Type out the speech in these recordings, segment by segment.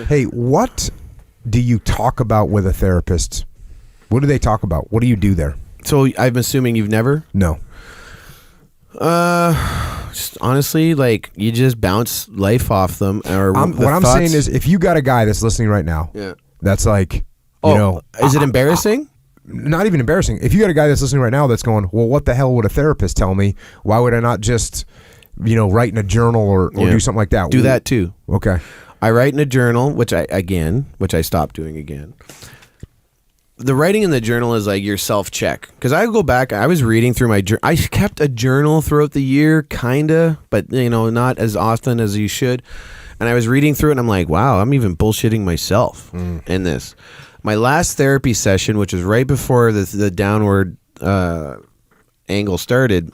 Hey, what do you talk about with a therapist? What do they talk about? What do you do there? So I'm assuming you've never? No. Just honestly, like you just bounce life off them. Or what I'm saying is, if you got a guy that's listening right now, that's like, you know, is it embarrassing? Not even embarrassing. If you got a guy that's listening right now that's going, well, what the hell would a therapist tell me? Why would I not just, you know, write in a journal or do something like that? Do that too. Okay. I write in a journal, which I stopped doing again. The writing in the journal is like your self-check. Because I go back, I was reading through my journal. I kept a journal throughout the year, kind of, but, you know, not as often as you should. And I was reading through it, and I'm like, wow, I'm even bullshitting myself in this. My last therapy session, which was right before the downward angle started,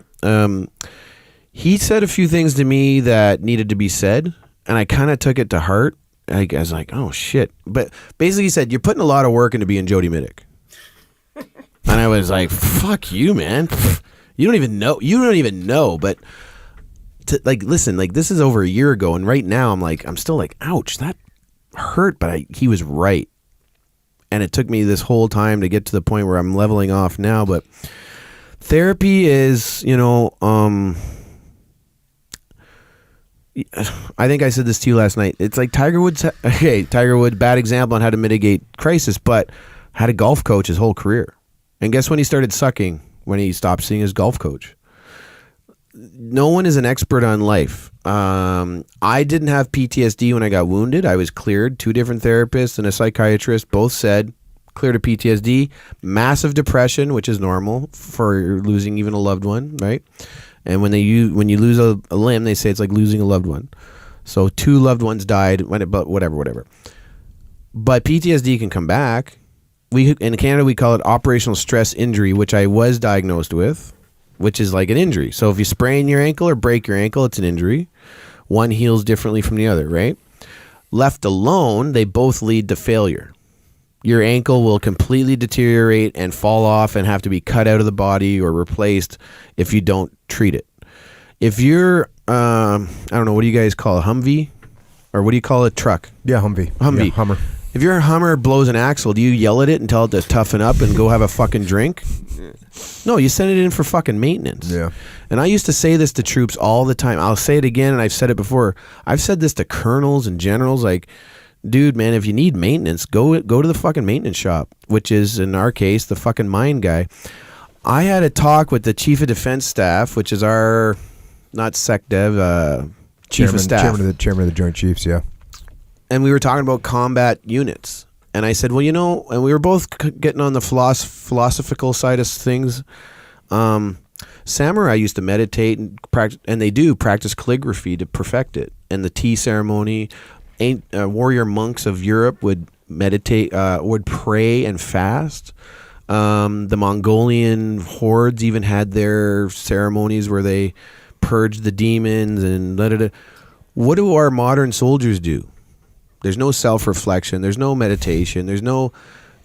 he said a few things to me that needed to be said, and I kind of took it to heart. I was like, oh, shit. But basically he said, you're putting a lot of work into being Jody Mitic. And I was like, fuck you, man. You don't even know. But listen, like this is over a year ago, and right now I'm still like, ouch, that hurt, but he was right. And it took me this whole time to get to the point where I'm leveling off now. But therapy is, you know, I think I said this to you last night. It's like Tiger Woods, bad example on how to mitigate crisis, but had a golf coach his whole career. And guess when he started sucking? When he stopped seeing his golf coach. No one is an expert on life. I didn't have PTSD when I got wounded. I was cleared. 2 different therapists and a psychiatrist both said cleared of PTSD. Massive depression, which is normal for losing even a loved one, right? And when you lose a limb, they say it's like losing a loved one. So 2 loved ones died, but whatever. But PTSD can come back. In Canada, we call it operational stress injury, which I was diagnosed with, which is like an injury. So if you sprain your ankle or break your ankle, it's an injury. One heals differently from the other, right? Left alone, they both lead to failure. Your ankle will completely deteriorate and fall off and have to be cut out of the body or replaced if you don't treat it. If you're, I don't know, what do you guys call a Humvee? Or what do you call a truck? Yeah, Humvee. Yeah, Hummer. If your Hummer blows an axle, do you yell at it and tell it to toughen up and go have a fucking drink? No, you send it in for fucking maintenance. Yeah. And I used to say this to troops all the time. I'll say it again, and I've said it before. I've said this to colonels and generals, like, dude, man, if you need maintenance, go to the fucking maintenance shop, which is, in our case, the fucking mine guy. I had a talk with the Chief of Defense Staff, which is our, not SecDev, Chief of Staff. Chairman of the Joint Chiefs, yeah. And we were talking about combat units. And I said, well, you know, and we were both getting on the philosophical side of things. Samurai used to meditate and practice, and they do practice calligraphy to perfect it. And the tea ceremony, warrior monks of Europe would meditate, would pray and fast. The Mongolian hordes even had their ceremonies where they purged the demons and da-da-da. What do our modern soldiers do? There's no self-reflection. There's no meditation.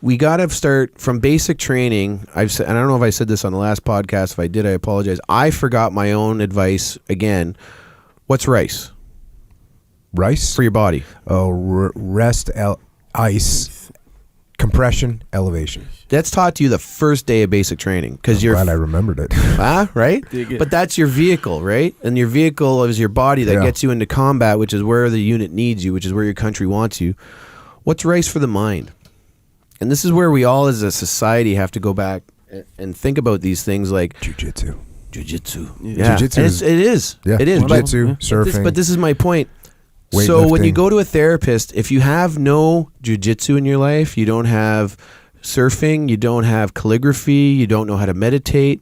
We got to start from basic training. I've said, and I don't know if I said this on the last podcast. If I did, I apologize. I forgot my own advice again. What's rice? Rice? For your body. Oh, rest, ice, compression, elevation. That's taught to you the first day of basic training. I'm glad I remembered it. Right? But that's your vehicle, right? And your vehicle is your body that gets you into combat, which is where the unit needs you, which is where your country wants you. What's rice for the mind? And this is where we all as a society have to go back and think about these things like Jiu-jitsu. Yeah. Jiu-jitsu. It is. Yeah. It is. Jiu-jitsu, surfing. But this is my point. Weightlifting. So when you go to a therapist, if you have no jiu-jitsu in your life, you don't have surfing, you don't have calligraphy, you don't know how to meditate,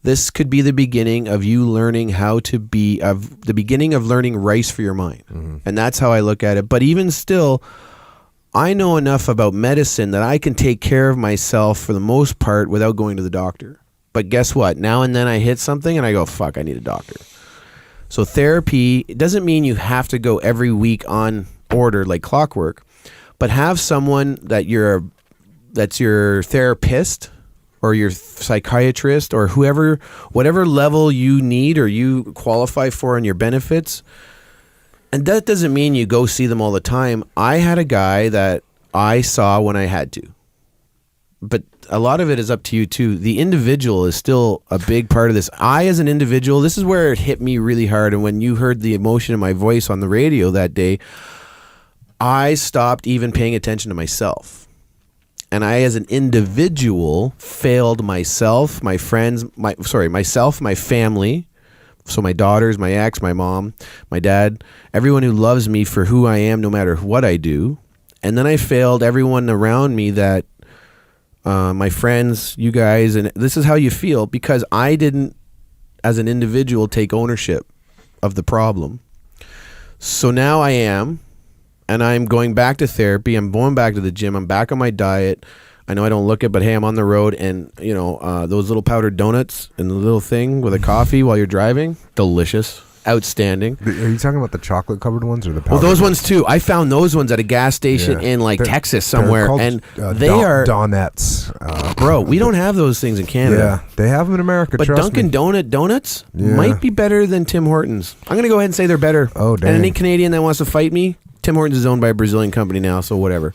this could be the beginning of you learning the beginning of learning rice for your mind. Mm-hmm. And that's how I look at it. But even still, I know enough about medicine that I can take care of myself for the most part without going to the doctor. But guess what? Now and then I hit something and I go, fuck, I need a doctor. So therapy, it doesn't mean you have to go every week on order like clockwork, but have someone that's your therapist or your psychiatrist or whatever level you need or you qualify for in your benefits. And that doesn't mean you go see them all the time. I had a guy that I saw when I had to. But a lot of it is up to you too. The individual is still a big part of this. I, as an individual, this is where it hit me really hard. And when you heard the emotion in my voice on the radio that day, I stopped even paying attention to myself. And I, as an individual, failed myself, my friends, myself, my family. So my daughters, my ex, my mom, my dad, everyone who loves me for who I am, no matter what I do. And then I failed everyone around me that, my friends, you guys, and this is how you feel because I didn't, as an individual, take ownership of the problem. So now I am, and I'm going back to therapy. I'm going back to the gym. I'm back on my diet. I know I don't look it, but hey, I'm on the road, and those little powdered donuts and the little thing with a coffee while you're driving, delicious. Outstanding. Are you talking about the chocolate covered ones or the powdered? Well, those ones too. I found those ones at a gas station in Texas somewhere, called, and they are Donettes. Bro, we don't have those things in Canada. Yeah, they have them in America. But trust Dunkin' me. Donuts might be better than Tim Hortons. I'm gonna go ahead and say they're better. Oh, damn. And any Canadian that wants to fight me, Tim Hortons is owned by a Brazilian company now, so whatever.